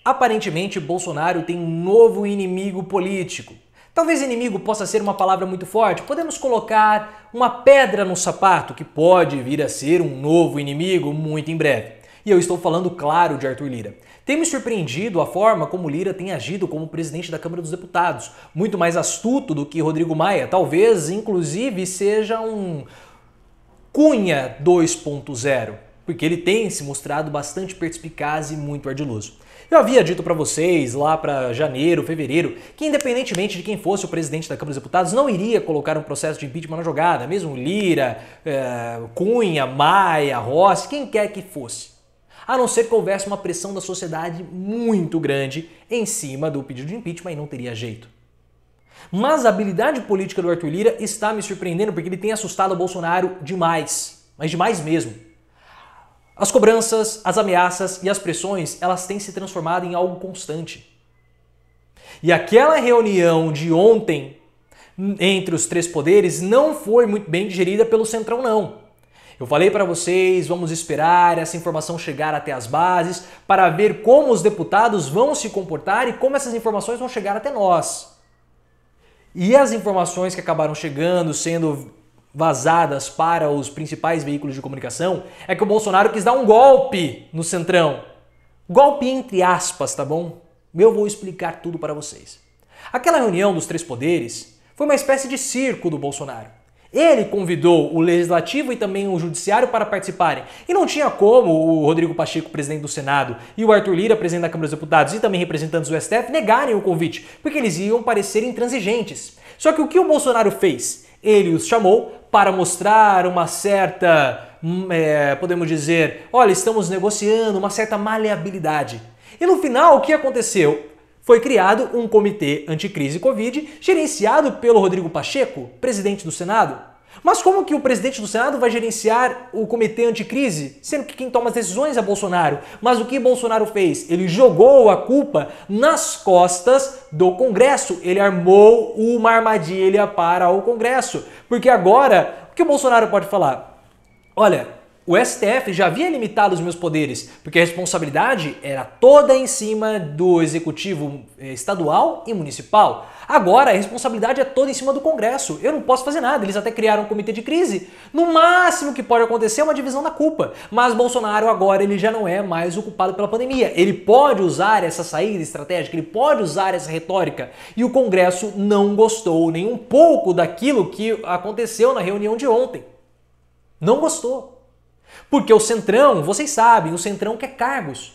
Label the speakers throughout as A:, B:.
A: Aparentemente, Bolsonaro tem um novo inimigo político. Talvez inimigo possa ser uma palavra muito forte. Podemos colocar uma pedra no sapato que pode vir a ser um novo inimigo muito em breve. E eu estou falando, claro, de Arthur Lira. Tem me surpreendido a forma como Lira tem agido como presidente da Câmara dos Deputados. Muito mais astuto do que Rodrigo Maia. Talvez, inclusive, seja um Cunha 2.0. Porque ele tem se mostrado bastante perspicaz e muito ardiloso. Eu havia dito para vocês lá para janeiro, fevereiro, que independentemente de quem fosse o presidente da Câmara dos Deputados, não iria colocar um processo de impeachment na jogada, mesmo Lira, Cunha, Maia, Rossi, quem quer que fosse. A não ser que houvesse uma pressão da sociedade muito grande em cima do pedido de impeachment e não teria jeito. Mas a habilidade política do Arthur Lira está me surpreendendo porque ele tem assustado o Bolsonaro demais, mas demais mesmo. As cobranças, as ameaças e as pressões, elas têm se transformado em algo constante. E aquela reunião de ontem entre os três poderes não foi muito bem digerida pelo Centrão, não. Eu falei para vocês, vamos esperar essa informação chegar até as bases para ver como os deputados vão se comportar e como essas informações vão chegar até nós. E as informações que acabaram chegando, sendo vazadas para os principais veículos de comunicação, é que o Bolsonaro quis dar um golpe no Centrão. Golpe entre aspas, tá bom? Eu vou explicar tudo para vocês. Aquela reunião dos três poderes foi uma espécie de circo do Bolsonaro. Ele convidou o Legislativo e também o Judiciário para participarem. E não tinha como o Rodrigo Pacheco, presidente do Senado, e o Arthur Lira, presidente da Câmara dos Deputados, e também representantes do STF, negarem o convite, porque eles iam parecer intransigentes. Só que o que o Bolsonaro fez? Ele os chamou para mostrar uma certa, podemos dizer, olha, estamos negociando, uma certa maleabilidade. E no final, o que aconteceu? Foi criado um comitê anticrise Covid, gerenciado pelo Rodrigo Pacheco, presidente do Senado. Mas como que o presidente do Senado vai gerenciar o comitê anticrise, sendo que quem toma as decisões é Bolsonaro? Mas o que Bolsonaro fez? Ele jogou a culpa nas costas do Congresso. Ele armou uma armadilha para o Congresso. Porque agora, o que o Bolsonaro pode falar? Olha, o STF já havia limitado os meus poderes, porque a responsabilidade era toda em cima do executivo estadual e municipal. Agora a responsabilidade é toda em cima do Congresso. Eu não posso fazer nada. Eles até criaram um comitê de crise. No máximo que pode acontecer é uma divisão da culpa. Mas Bolsonaro agora ele já não é mais o culpado pela pandemia. Ele pode usar essa saída estratégica, ele pode usar essa retórica. E o Congresso não gostou nem um pouco daquilo que aconteceu na reunião de ontem. Não gostou. Porque o Centrão, vocês sabem, o Centrão quer cargos.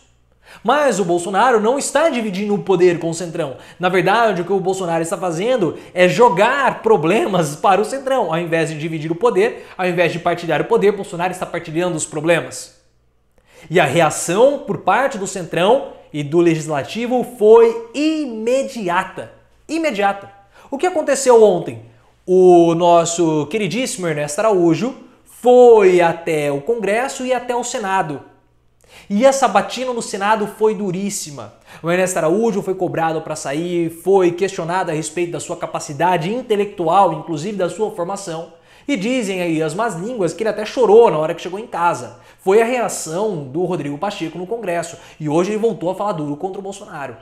A: Mas o Bolsonaro não está dividindo o poder com o Centrão. Na verdade, o que o Bolsonaro está fazendo é jogar problemas para o Centrão. Ao invés de dividir o poder, ao invés de partilhar o poder, Bolsonaro está partilhando os problemas. E a reação por parte do Centrão e do Legislativo foi imediata. Imediata. O que aconteceu ontem? O nosso queridíssimo Ernesto Araújo foi até o Congresso e até o Senado. E a sabatina no Senado foi duríssima. O Ernesto Araújo foi cobrado para sair, foi questionado a respeito da sua capacidade intelectual, inclusive da sua formação. E dizem aí as más línguas que ele até chorou na hora que chegou em casa. Foi a reação do Rodrigo Pacheco no Congresso. E hoje ele voltou a falar duro contra o Bolsonaro.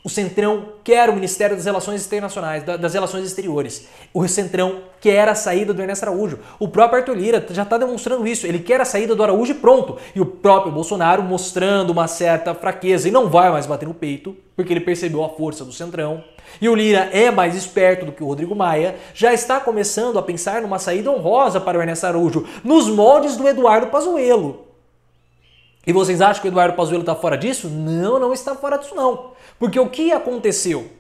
A: O Centrão quer o Ministério das Relações Internacionais, das Relações Exteriores. O Centrão quer a saída do Ernesto Araújo. O próprio Arthur Lira já está demonstrando isso. Ele quer a saída do Araújo e pronto. E o próprio Bolsonaro mostrando uma certa fraqueza e não vai mais bater no peito, porque ele percebeu a força do Centrão. E o Lira é mais esperto do que o Rodrigo Maia, já está começando a pensar numa saída honrosa para o Ernesto Araújo, nos moldes do Eduardo Pazuello. E vocês acham que o Eduardo Pazuello está fora disso? Não, não está fora disso não. Porque o que aconteceu?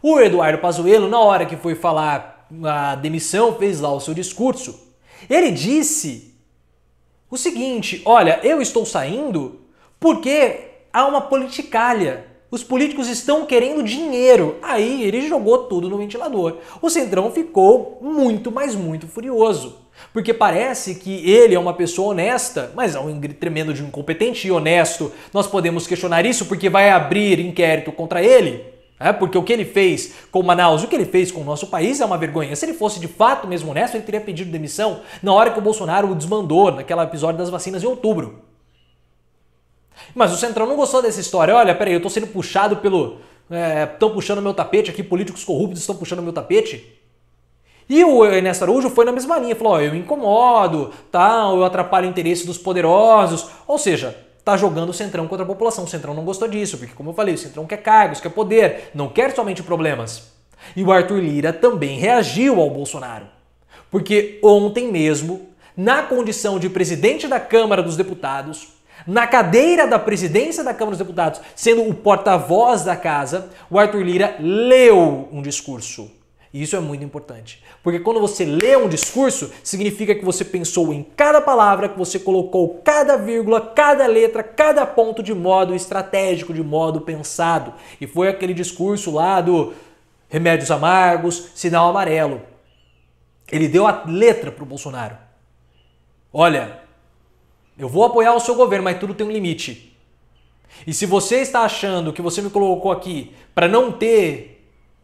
A: O Eduardo Pazuello, na hora que foi falar a demissão, fez lá o seu discurso, ele disse o seguinte, olha, eu estou saindo porque há uma politicalha. Os políticos estão querendo dinheiro. Aí ele jogou tudo no ventilador. O Centrão ficou muito, mas muito furioso. Porque parece que ele é uma pessoa honesta, mas é um tremendo de incompetente e honesto. Nós podemos questionar isso porque vai abrir inquérito contra ele. Porque o que ele fez com Manaus, o que ele fez com o nosso país é uma vergonha. Se ele fosse de fato mesmo honesto, ele teria pedido demissão na hora que o Bolsonaro o desmandou, naquele episódio das vacinas em outubro. Mas o Centrão não gostou dessa história. Olha, peraí, eu tô sendo puxado pelo... Estão puxando meu tapete aqui, políticos corruptos estão puxando meu tapete. E o Ernesto Araújo foi na mesma linha, falou, eu incomodo, tal, eu atrapalho o interesse dos poderosos. Ou seja, tá jogando o Centrão contra a população. O Centrão não gostou disso, porque como eu falei, o Centrão quer cargos, quer poder, não quer somente problemas. E o Arthur Lira também reagiu ao Bolsonaro. Porque ontem mesmo, na condição de presidente da Câmara dos Deputados, na cadeira da presidência da Câmara dos Deputados, sendo o porta-voz da casa, o Arthur Lira leu um discurso. E isso é muito importante, porque quando você lê um discurso, significa que você pensou em cada palavra, que você colocou cada vírgula, cada letra, cada ponto de modo estratégico, de modo pensado. E foi aquele discurso lá do remédios amargos, sinal amarelo. Ele deu a letra para o Bolsonaro. Olha, eu vou apoiar o seu governo, mas tudo tem um limite. E se você está achando que você me colocou aqui para não ter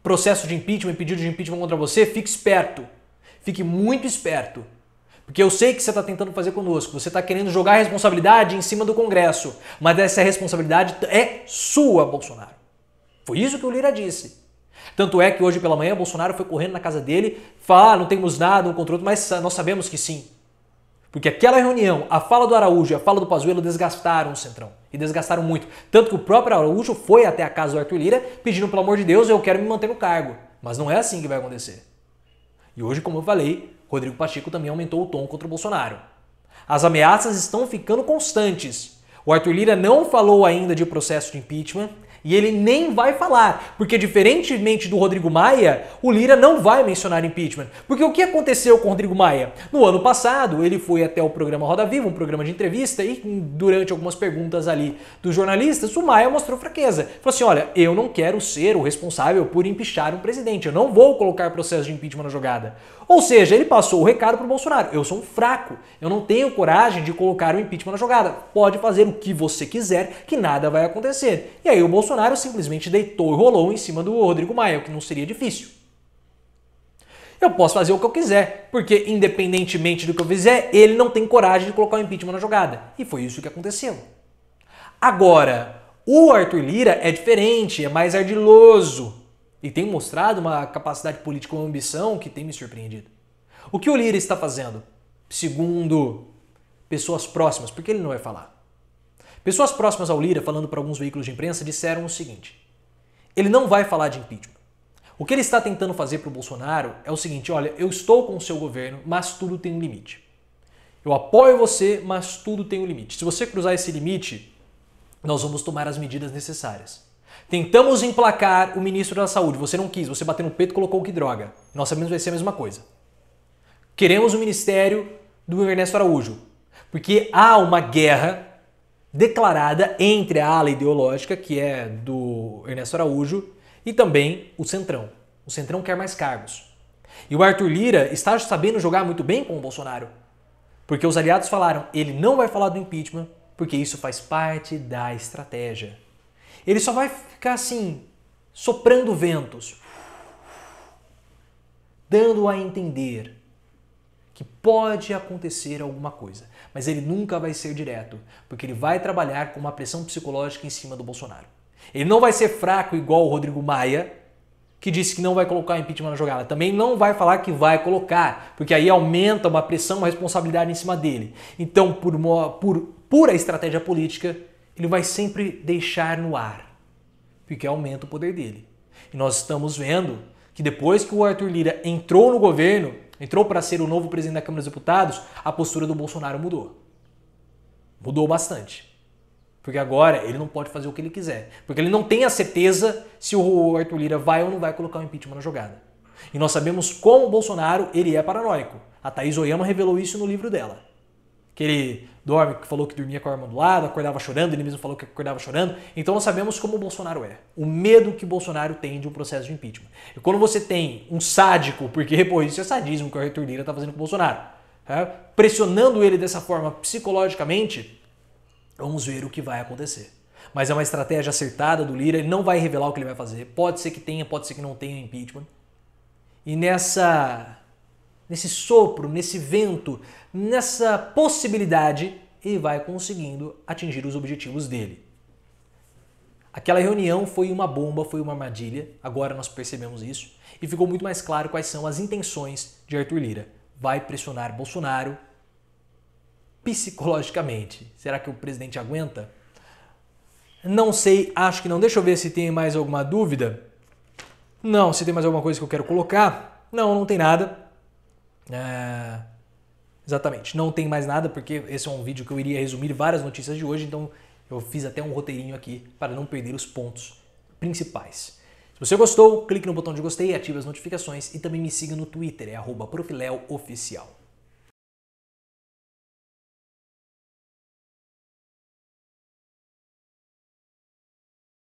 A: processo de impeachment, pedido de impeachment contra você, fique esperto. Fique muito esperto. Porque eu sei que você está tentando fazer conosco. Você está querendo jogar a responsabilidade em cima do Congresso. Mas essa responsabilidade é sua, Bolsonaro. Foi isso que o Lira disse. Tanto é que hoje pela manhã, Bolsonaro foi correndo na casa dele, falar, não temos nada, um controle, mas nós sabemos que sim. Porque aquela reunião, a fala do Araújo e a fala do Pazuello desgastaram o Centrão. E desgastaram muito. Tanto que o próprio Araújo foi até a casa do Arthur Lira pedindo, pelo amor de Deus, eu quero me manter no cargo. Mas não é assim que vai acontecer. E hoje, como eu falei, Rodrigo Pacheco também aumentou o tom contra o Bolsonaro. As ameaças estão ficando constantes. O Arthur Lira não falou ainda de processo de impeachment. E ele nem vai falar, porque diferentemente do Rodrigo Maia, o Lira não vai mencionar impeachment. Porque o que aconteceu com o Rodrigo Maia? No ano passado, ele foi até o programa Roda Viva, um programa de entrevista, e durante algumas perguntas ali dos jornalistas, o Maia mostrou fraqueza. Falou assim, olha, eu não quero ser o responsável por empichar um presidente, eu não vou colocar processo de impeachment na jogada. Ou seja, ele passou o recado para o Bolsonaro, eu sou um fraco, eu não tenho coragem de colocar o impeachment na jogada. Pode fazer o que você quiser, que nada vai acontecer. E aí o Bolsonaro simplesmente deitou e rolou em cima do Rodrigo Maia, o que não seria difícil. Eu posso fazer o que eu quiser, porque independentemente do que eu fizer, ele não tem coragem de colocar o impeachment na jogada. E foi isso que aconteceu. Agora, o Arthur Lira é diferente, é mais ardiloso e tem mostrado uma capacidade política, uma ambição que tem me surpreendido. O que o Lira está fazendo? Segundo pessoas próximas, porque ele não vai falar. Pessoas próximas ao Lira, falando para alguns veículos de imprensa, disseram o seguinte: ele não vai falar de impeachment. O que ele está tentando fazer para o Bolsonaro é o seguinte, olha, eu estou com o seu governo, mas tudo tem um limite. Eu apoio você, mas tudo tem um limite. Se você cruzar esse limite, nós vamos tomar as medidas necessárias. Tentamos emplacar o ministro da Saúde, você não quis, você bateu no peito e colocou que droga. Nós sabemos que vai ser a mesma coisa. Queremos o ministério do Ernesto Araújo, porque há uma guerra declarada entre a ala ideológica, que é do Ernesto Araújo, e também o Centrão. O Centrão quer mais cargos. E o Arthur Lira está sabendo jogar muito bem com o Bolsonaro, porque os aliados falaram, ele não vai falar do impeachment, porque isso faz parte da estratégia. Ele só vai ficar assim, soprando ventos, dando a entender que pode acontecer alguma coisa. Mas ele nunca vai ser direto, porque ele vai trabalhar com uma pressão psicológica em cima do Bolsonaro. Ele não vai ser fraco igual o Rodrigo Maia, que disse que não vai colocar impeachment na jogada. Também não vai falar que vai colocar, porque aí aumenta uma pressão, uma responsabilidade em cima dele. Então, por pura estratégia política, ele vai sempre deixar no ar, porque aumenta o poder dele. E nós estamos vendo que depois que o Arthur Lira entrou no governo, entrou para ser o novo presidente da Câmara dos Deputados, a postura do Bolsonaro mudou. Mudou bastante. Porque agora ele não pode fazer o que ele quiser. Porque ele não tem a certeza se o Arthur Lira vai ou não vai colocar o impeachment na jogada. E nós sabemos como o Bolsonaro ele é paranoico. A Thaís Oyama revelou isso no livro dela. Que ele que falou que dormia com a arma do lado, acordava chorando, ele mesmo falou que acordava chorando. Então nós sabemos como o Bolsonaro é. O medo que o Bolsonaro tem de um processo de impeachment. E quando você tem um sádico, porque pô, isso é sadismo que o Arthur Lira está fazendo com o Bolsonaro, pressionando ele dessa forma psicologicamente, vamos ver o que vai acontecer. Mas é uma estratégia acertada do Lira, ele não vai revelar o que ele vai fazer. Pode ser que tenha, pode ser que não tenha impeachment. E nesse sopro, nesse vento, nessa possibilidade, ele vai conseguindo atingir os objetivos dele. Aquela reunião foi uma bomba, foi uma armadilha, agora nós percebemos isso, e ficou muito mais claro quais são as intenções de Arthur Lira. Vai pressionar Bolsonaro psicologicamente. Será que o presidente aguenta? Não sei, acho que não. Deixa eu ver se tem mais alguma dúvida. Não, se tem mais alguma coisa que eu quero colocar. Não tem nada. Exatamente, não tem mais nada, porque esse é um vídeo que eu iria resumir várias notícias de hoje, então eu fiz até um roteirinho aqui para não perder os pontos principais. Se você gostou, clique no botão de gostei, ative as notificações e também me siga no Twitter, é @profileoficial.